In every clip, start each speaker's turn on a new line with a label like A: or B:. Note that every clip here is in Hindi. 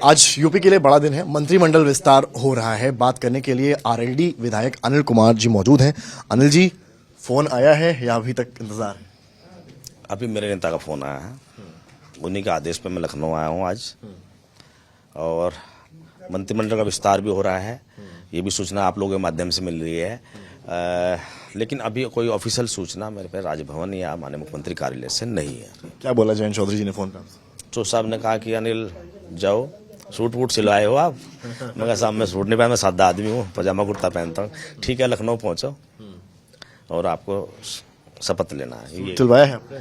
A: आज यूपी के लिए बड़ा दिन है। मंत्रिमंडल विस्तार हो रहा है। बात करने के लिए आरएलडी विधायक अनिल कुमार जी मौजूद हैं। अनिल जी, फोन आया है या अभी तक इंतजार है?
B: अभी मेरे नेता का फोन आया है, उन्हीं के आदेश पे मैं लखनऊ आया हूँ आज। और मंत्रिमंडल का विस्तार भी हो रहा है, ये भी सूचना आप लोगों के माध्यम से मिल रही है। लेकिन अभी कोई ऑफिशियल सूचना मेरे पे राजभवन या माननीय मुख्यमंत्री कार्यालय से नहीं है।
A: क्या बोला जयंत चौधरी जी ने फोन पर?
B: तो साहब ने कहा कि अनिल जाओ, सूट वूट सिलवाए हो आप? मैं कहा साहब मैं सूट नहीं पहना, मैं सादा आदमी हूँ, पजामा कुर्ता पहनता हूँ। ठीक है, लखनऊ पहुँचो और आपको शपथ लेना है। ये
A: सिलवाया है आपने?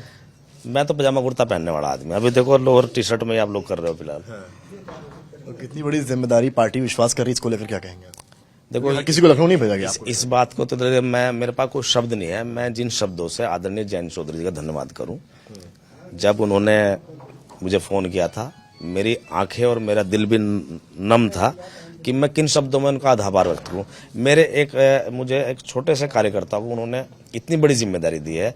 B: मैं तो पजामा कुर्ता पहनने वाला आदमी। अभी देखो लोअर टी शर्ट में आप लोग कर रहे हो फिलहाल।
A: तो कितनी बड़ी जिम्मेदारी पार्टी विश्वास कर रही है, इसको लेकर क्या कहेंगे?
B: देखो
A: किसी को लखनऊ नहीं भेजा गया?
B: इस बात को तो मैं, मेरे पास कोई शब्द नहीं है। मैं जिन शब्दों से आदरणीय जयंत चौधरी जी का धन्यवाद करूं, जब उन्होंने मुझे फोन किया था, मेरी आंखें और मेरा दिल भी नम था कि मैं किन शब्दों में उनका आभार व्यक्त करूं। मुझे एक छोटे से कार्यकर्ता को उन्होंने इतनी बड़ी जिम्मेदारी दी है।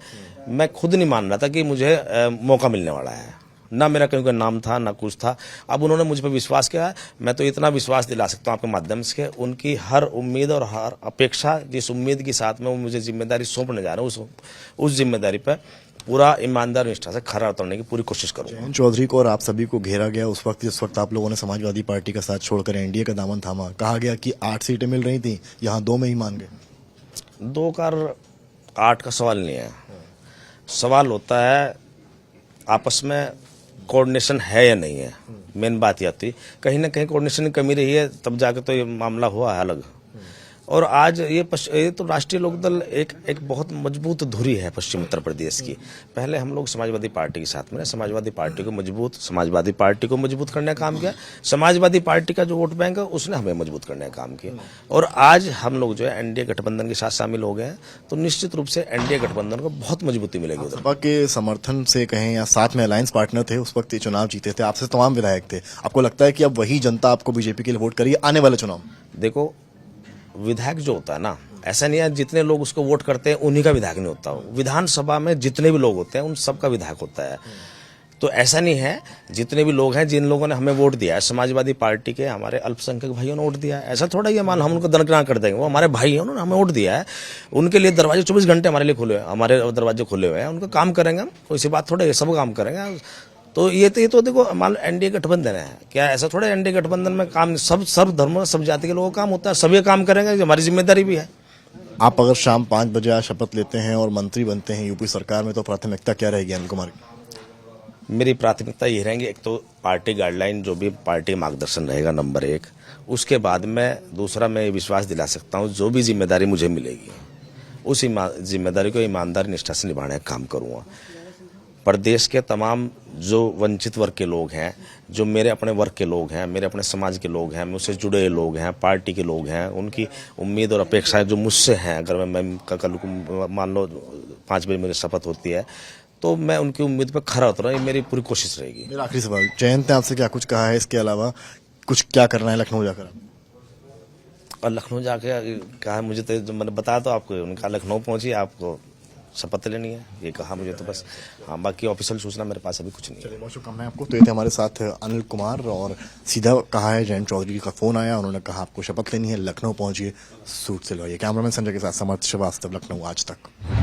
B: मैं खुद नहीं मान रहा था कि मुझे मौका मिलने वाला है, ना मेरा कहीं का नाम था ना कुछ था। अब उन्होंने मुझ पर विश्वास किया। मैं तो इतना विश्वास दिला सकता हूं आपके माध्यम से, उनकी हर उम्मीद और हर अपेक्षा, जिस उम्मीद के साथ में वो मुझे जिम्मेदारी सौंपने जा रहे हैं, उस जिम्मेदारी पर पूरा ईमानदार निष्ठा से खरा उतरने की पूरी कोशिश करूंगा।
A: जयंत चौधरी को और आप सभी को घेरा गया उस वक्त, जिस वक्त आप लोगों ने समाजवादी पार्टी का साथ छोड़कर एनडीए का दामन थामा। कहा गया कि 8 सीटें मिल रही थी, यहाँ 2 में ही मान गए।
B: 2 का 8 का सवाल नहीं है। सवाल होता है आपस में कोऑर्डिनेशन है या नहीं है। मेन बात यह थी, कहीं ना कहीं कोऑर्डिनेशन की कमी रही है, तब जाके तो ये मामला हुआ है अलग। और आज ये तो राष्ट्रीय लोकदल एक बहुत मजबूत धुरी है पश्चिम उत्तर प्रदेश की। पहले हम लोग समाजवादी पार्टी के साथ में समाजवादी पार्टी को मजबूत करने का काम किया। समाजवादी पार्टी का जो वोट बैंक है उसने हमें मजबूत करने का काम किया। और आज हम लोग जो है एनडीए गठबंधन के साथ शामिल हो गए हैं, तो निश्चित रूप से एनडीए गठबंधन को बहुत मजबूती मिलेगी।
A: सपा के समर्थन से कहें या साथ में अलायंस पार्टनर थे, उस वक्त ये चुनाव जीते थे, आपसे तमाम विधायक थे। आपको लगता है कि अब वही जनता आपको बीजेपी के लिए वोट करेगी आने वाले चुनाव?
B: देखो, विधायक जो होता है ना, ऐसा नहीं है जितने लोग उसको वोट करते हैं उन्हीं का विधायक नहीं होता। विधानसभा में जितने भी लोग होते हैं उन सबका विधायक होता है। तो ऐसा नहीं है, जितने भी लोग हैं, जिन लोगों ने हमें वोट दिया है, समाजवादी पार्टी के हमारे अल्पसंख्यक भाइयों ने वोट दिया है। ऐसा थोड़ा ही मान हम उनको दरकिनार कर देंगे। वो हमारे भाई हैं, उन्होंने हमें वोट दिया है। उनके लिए दरवाजे 24 घंटे हमारे लिए खुले हुए हैं, हमारे दरवाजे खुले हुए हैं। उनका काम करेंगे हम, कोई बात थोड़ा, सब काम करेंगे। तो ये तो देखो, मान लो एनडीए गठबंधन है, क्या ऐसा थोड़ा एनडीए गठबंधन में काम सब धर्मों सब जाति के लोगों का काम होता है, सभी काम करेंगे, हमारी जिम्मेदारी भी है।
A: आप अगर शाम 5 बजे आज शपथ लेते हैं और मंत्री बनते हैं यूपी सरकार में, तो प्राथमिकता क्या रहेगी अनिल कुमार की?
B: मेरी प्राथमिकता ये रहेंगी, एक तो पार्टी गाइडलाइन जो भी पार्टी मार्गदर्शन रहेगा नंबर 1। उसके बाद में दूसरा, मैं ये विश्वास दिला सकता हूँ जो भी जिम्मेदारी मुझे मिलेगी उस जिम्मेदारी को ईमानदारी निष्ठा से निभाने का काम करूँगा। प्रदेश के तमाम जो वंचित वर्ग के लोग हैं, जो मेरे अपने वर्ग के लोग हैं, मेरे अपने समाज के लोग हैं, मुझसे जुड़े लोग हैं, पार्टी के लोग हैं, उनकी उम्मीद और अपेक्षाएं जो मुझसे हैं, अगर मैं कल को मान लो 5 बजे मेरी शपथ होती है, तो मैं उनकी उम्मीद पर खरा उतरा, ये मेरी पूरी कोशिश रहेगी।
A: मेरा आखिरी सवाल, जयंत ने आपसे क्या कुछ कहा है इसके अलावा? कुछ क्या करना है लखनऊ जाकर?
B: और लखनऊ जाके कहा मुझे, तो मैंने बताया तो आपको, उनका लखनऊ पहुंची आपको शपथ लेनी है, ये कहा मुझे। तो बस हाँ, बाकी ऑफिशियल सूचना मेरे पास अभी कुछ नहीं है।
A: चलिए, बहुत शुभकामनाएं आपको। तो ये थे हमारे साथ अनिल कुमार, और सीधा कहा है जयंत चौधरी का फोन आया, उन्होंने कहा आपको शपथ लेनी है, लखनऊ पहुंचिए, सूट सिलवाइए। कैमरामैन संजय के साथ समर्थ श्रीवास्तव, लखनऊ आज तक।